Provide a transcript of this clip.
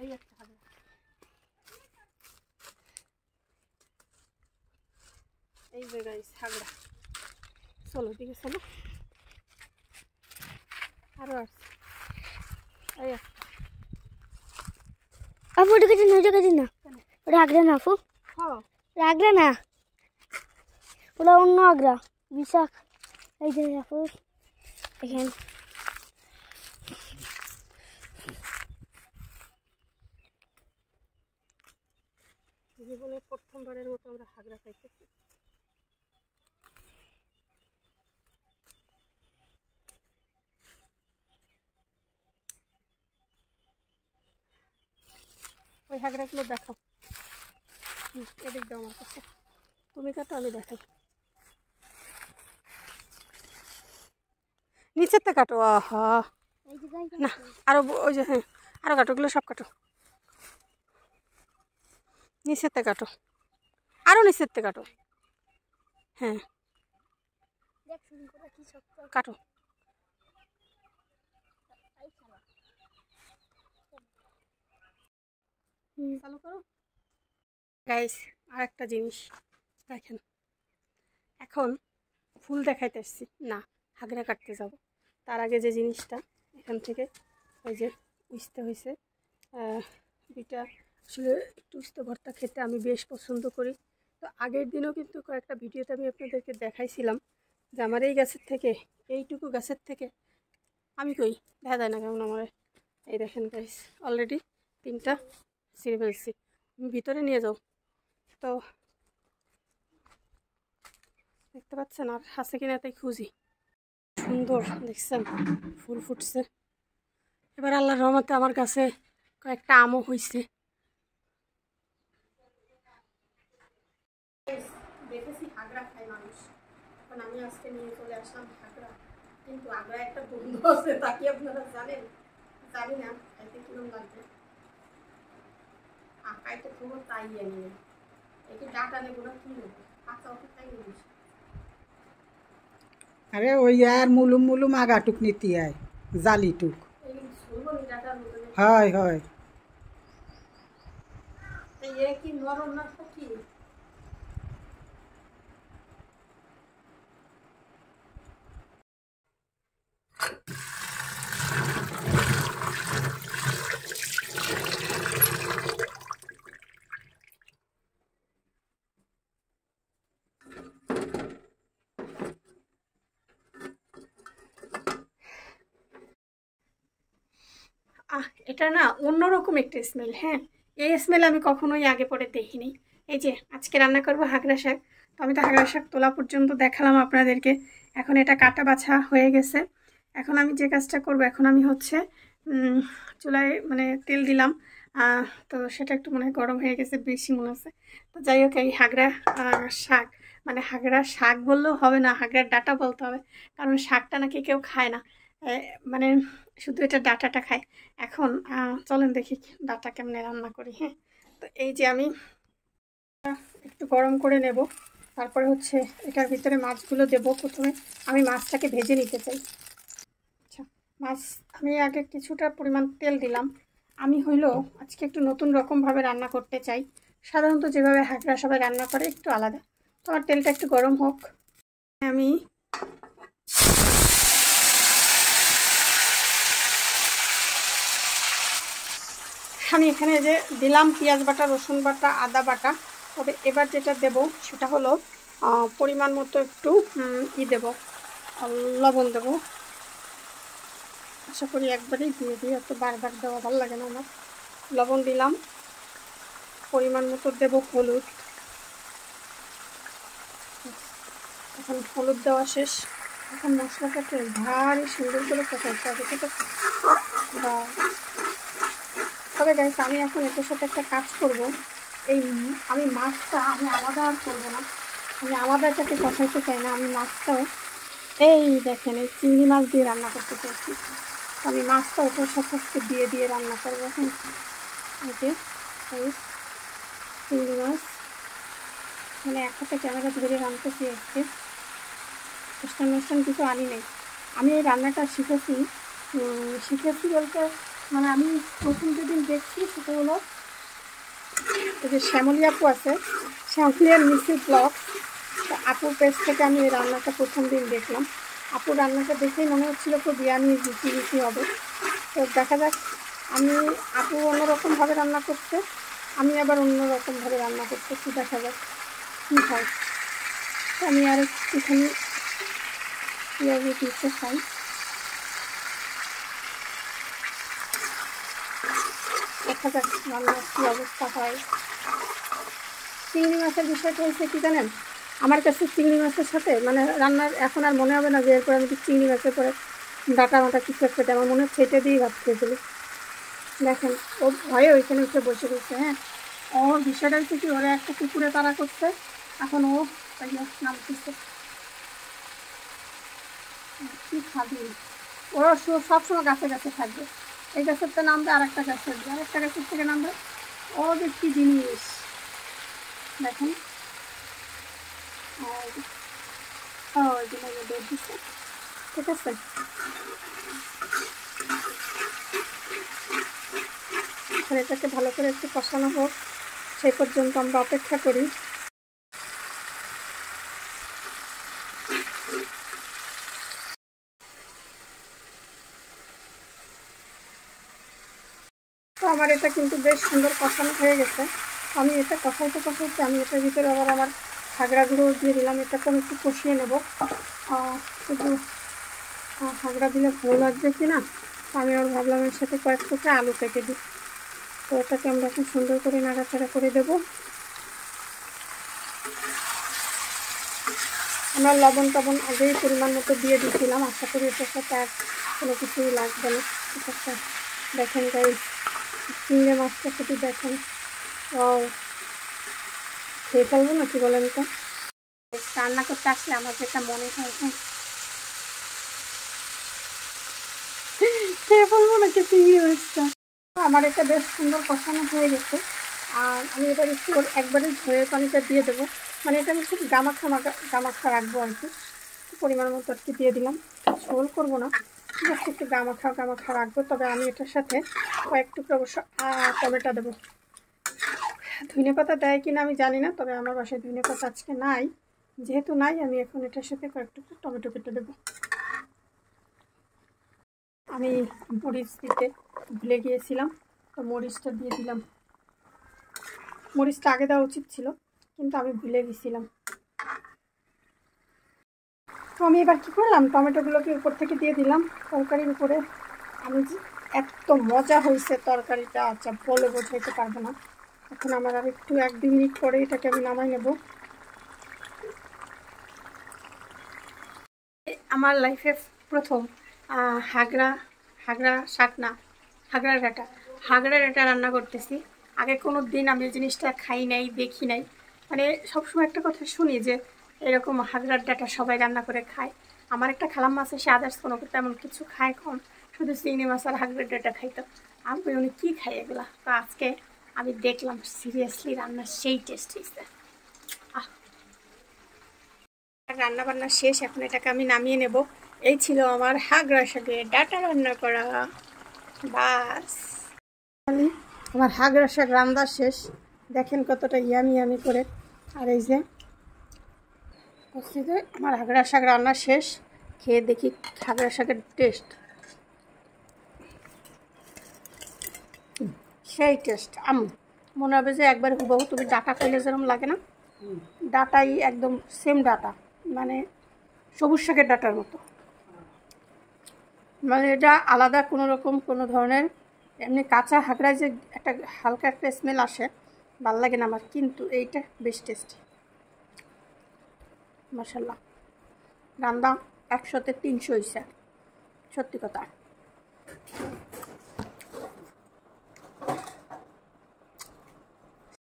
এই একটা হাগড়া, এই যে গাইস হাগড়া। চলো দিকে চলো, আরো আছে। এই আপু ওটা কেটে না, ওটা কেটে না, ওটা আগ্রা না আপু, হ্যাঁ আগ্রা না, ওটা অন্য আগ্রা বিশাখ। এই যে আপু এখানে জীবনে প্রথমবারের মতো আমরা হাগড়া খাইতেছি। ওই হাগড়াগুলো দেখো, এদিক দাও আমার কাছে, তুমি কাটো আমি দেখাই। নিচেরটা কাটো। আহা না, আরো ওই যে হ্যাঁ আরো কাটো, ওগুলো সব কাটো, নিচেরটা কাটো, আরো নিচেরটা কাটো, হ্যাঁ কাটো। চালু করো গাইস। আর একটা জিনিস দেখেন, এখন ফুল দেখাইতে আসছি না, হাগড়া কাটতে যাব। তার আগে যে জিনিসটা এখান থেকে ওই যে উস্তে হয়েছে, দুইটা আসলে একটু উস্তে ভর্তা খেতে আমি বেশ পছন্দ করি। তো আগের দিনও কিন্তু কয়েকটা ভিডিওতে আমি আপনাদেরকে দেখাইছিলাম যে আমার এই গাছের থেকে, এইটুকু গাছের থেকে আমি কই দেখা যায় না কেমন আমার। এই দেখেন গাইস অলরেডি 3টা ছিঁড়ে ফেলছি, আমি ভিতরে নিয়ে যাও। তো দেখতে পাচ্ছেন আর আছে কিনা তাই খুঁজি। সুন্দর দেখছেন ফুল ফুটছে। এবার আল্লাহর রহমতে আমার কাছে কয়েকটা আমও হয়েছে। দেখেছি হাগড়া খায় মানুষ, এখন আমি আজকে নিয়ে চলে আসলাম হাগড়া। কিন্তু আগ্রা একটা গন্ধ আছে, তা কি আপনারা জানেন? জানি না খাইতে কিরম লাগবে। খাইতে খুব তাই নিয়ে একটু ডাটা নেবো না, কি নেবো, কাঁচা ওকে তাই নেবো। अरे वो यार मुलुम मुलुम आगा टुक नीति है जाली टुक हाय हाय ये की नरम ना কি এটা না অন্যরকম একটা স্মেল। হ্যাঁ এই স্মেল আমি কখনোই আগে পরে দেখিনি। এই যে আজকে রান্না করব হাগড়া শাক, তো আমি তো হাগড়া শাক তোলা পর্যন্ত দেখালাম আপনাদেরকে। এখন এটা কাটা বাছা হয়ে গেছে। এখন আমি যে কাজটা করব, এখন আমি হচ্ছে চুলায় মানে তেল দিলাম, তো সেটা একটু মনে হয় গরম হয়ে গেছে বেশি মনে হচ্ছে। তো যাই হোক এই হাগড়া শাক, মানে হাগড়া শাক বললেও হবে না, হাগড়ার ডাঁটা বলতে হবে, কারণ শাকটা নাকি কেউ খায় না, মানে শুধু এটা ডাঁটাটা খায়। এখন চলেন দেখি ডাঁটা কেমনে রান্না করি। হ্যাঁ তো এই যে আমি একটু গরম করে নেব, তারপরে হচ্ছে এটার ভিতরে মাছগুলো দেব। প্রথমে আমি মাছটাকে ভেজে নিতে চাই। আচ্ছা মাছ আমি আগে কিছুটা পরিমাণ তেল দিলাম। আমি হইলো আজকে একটু নতুন রকমভাবে রান্না করতে চাই, সাধারণত যেভাবে হাগড়া সবাই রান্না করে একটু আলাদা। তো আমার তেলটা একটু গরম হোক। আমি এখানে যে দিলাম পেঁয়াজ বাটা, রসুন বাটা, আদা বাটা। তবে এবার যেটা দেব সেটা হলো পরিমাণ মতো একটু দেব, লবণ দেব। আশা করি একবারেই দিয়ে দিই, এত বারবার দেওয়া ভালো লাগে না আমার। লবণ দিলাম, পরিমাণ মতো দেব হলুদ। এখন হলুদ দেওয়া শেষ। এখন মশলাটাকে ভারী সুন্দর করে কষাইতে হবে, ঠিক আছে? তবে গাইস আমি এখন এটার সাথে একটা কাজ করব, এই আমি মাছটা আমি আলাদা আর করবো না, আমি আলাদা এটাকে কষাইতে চাই না। আমি মাছটাও এই দেখেন এই চিংড়ি মাছ দিয়ে রান্না করতে চাইছি। আমি মাছটা ওটার সাথে দিয়ে দিয়ে রান্না করবো। হ্যাঁ এই যে চিংড়ি মাছ, মানে এক হাতে ক্যামেরা ধরে রান্নাতেছি আজকে, অনুষ্ঠান কিছু আনি নেই। আমি এই রান্নাটা শিখেছি বলতে মানে আমি প্রথম যেদিন দেখছি সেটা হলো এই যে শ্যামলী আপু আছে, শ্যামলী আর মিসি ব্লগ, আপুর পেজ থেকে আমি এই রান্নাটা প্রথম দিন দেখলাম। আপুর রান্নাটা দেখেই মনে হচ্ছিলো খুব বিরিয়ানি রুচি রুচি হবে। তো দেখা যাক, আমি আপু অন্যরকমভাবে রান্না করছে, আমি আবার অন্যরকমভাবে রান্না করতেছি, দেখা যাক কী হয়। তো আমি আর একটুখানি পেঁয়াজি দিতে চাই। দেখা যাক রান্নার কী অবস্থা হয়। চিংড়ি মাছের বিষয়টা হচ্ছে কী জানেন, আমার কাছে চিংড়ি মাছের সাথে মানে রান্নার এখন আর মনে হবে না যে এরপর আমি চিংড়ি মাছের পরে ডাটা মাটা কিছু একটা দেয়, আমার মনে হচ্ছে এটা দিয়েই ভাত খেয়ে ফেলি। দেখেন ও ভয়ে ওইখানে উঠে বসে রয়েছে। হ্যাঁ, ওর বিষয়টা হচ্ছে কি, ওরা একটা কুকুরে তাড়া করছে, এখন ও নামতেছে। কী খাবি, ওরা সবসময় গাছে গাছে থাকবে, এই গাছের তো নামবে, আর একটা গাছের থেকে নামবে, ওদের কী জিনিস দেখেন। ঠিক আছে, এটাকে ভালো করে একটু কষানো হোক, সেই পর্যন্ত আমরা অপেক্ষা করি। তো আমার এটা কিন্তু বেশ সুন্দর কষানো হয়ে গেছে। আমি এটা কষাইতে আমি এটার ভিতরে আবার আমার হাগড়া গুঁড়ো দিয়ে দিলাম, এটাকে আমি একটু কষিয়ে নেব। একটু হাগড়া দিলে ভালো লাগবে কি না, আমি আর ভাবলাম এর সাথে কয়েক টুকরা আলু কেটে দিই। তো এটাকে আমরা এখন সুন্দর করে নাড়াচাড়া করে দেব। আমরা লবণ টবণ আগেই পরিমাণ মতো দিয়ে দিয়েছিলাম, আশা করি এটার সাথে আর কোনো কিছুই লাগবে না। ঠিক আছে, দেখেন গাইস, চিংড়ি মাছটা শুধু দেখেন, খেয়ে ফেলবো না কি বলেন তো। রান্না করতে আসলে আমার যেটা মনে হয়, হ্যাঁ খেয়ে ফেলবো না কি চিংড়ি মাছটা। আমার এটা বেশ সুন্দর কষানো হয়ে গেছে, আর আমি এবার একটু একবারে ঝোলের পানিটা দিয়ে দেবো, মানে এটা আমি খুব গামাখা রাখবো আর কি, পরিমাণ মতো আর কি দিয়ে দিলাম। ঝোল করবো না, জাস্ট একটু গামাখা রাখবো। তবে আমি এটার সাথে কয়েক টুকরো অবশ্য টমেটো দেবো। ধনে পাতা দেয় কিনা আমি জানি না, তবে আমার বাসায় ধনে পাতা আজকে নাই, যেহেতু নাই আমি এখন এটার সাথে কয়েক টুকরো টমেটো কেটে দেবো। আমি মরিচ দিতে ভুলে গিয়েছিলাম, তো মরিচটা দিয়ে দিলাম। মরিচটা আগে দেওয়া উচিত ছিল, কিন্তু আমি ভুলে গেছিলাম। তো আমি এবার কী করলাম, টমেটোগুলোকে উপর থেকে দিয়ে দিলাম তরকারির উপরে। আমি এত মজা হয়েছে তরকারিটা, আচ্ছা বলে বোঝাইতে পারবো না। এখন আমার আর একটু 1-2 মিনিট পরে এটাকে আমি নামাই নেব। আমার লাইফে প্রথম হাগড়া শাক না, হাগড়া ডাঁটা রান্না করতেছি। আগে কোনো দিন আমি এই জিনিসটা খাই নাই, দেখি নাই। মানে সবসময় একটা কথা শুনি যে এরকম হাগড়ার ডাঁটা সবাই রান্না করে খায়। আমার একটা খালাম্মা আছে, সে আদার্স কোনো তেমন কিছু খায় কম, শুধু চিংড়ি মাছ আর হাগড়ার ডাঁটা খাইতো। আমি উনি কী খাই এগুলা, তো আজকে আমি দেখলাম সিরিয়াসলি রান্না সেই টেস্ট হয়েছে। রান্না বান্না শেষ, এখন এটাকে আমি নামিয়ে নেব। এই ছিল আমার হাগড়া শাকের ডাঁটা রান্না করা, বাস। আমার হাগড়া শাক রান্না শেষ, দেখেন কতটা ইয়ামি করে। আর এই যে আমার হাগড়া শাক রান্না শেষ, খেয়ে দেখি হাগড়া শাকের টেস্ট। সেই টেস্ট, মনে হবে যে একবার হুবহু তুমি ডাঁটা খেলে যেরকম লাগে না, ডাঁটাই একদম সেম ডাঁটা, মানে সবুজ শাকের ডাঁটার মতো। মানে এটা আলাদা কোনো ধরনের, এমনি কাঁচা হাগড়ায় যে একটা হালকা একটা স্মেল আসে, ভাল লাগে না আমার, কিন্তু এইটা বেশ টেস্টি। মাশাআল্লাহ, রান্না 100-তে 300 হয়েছে, সত্যি কথা।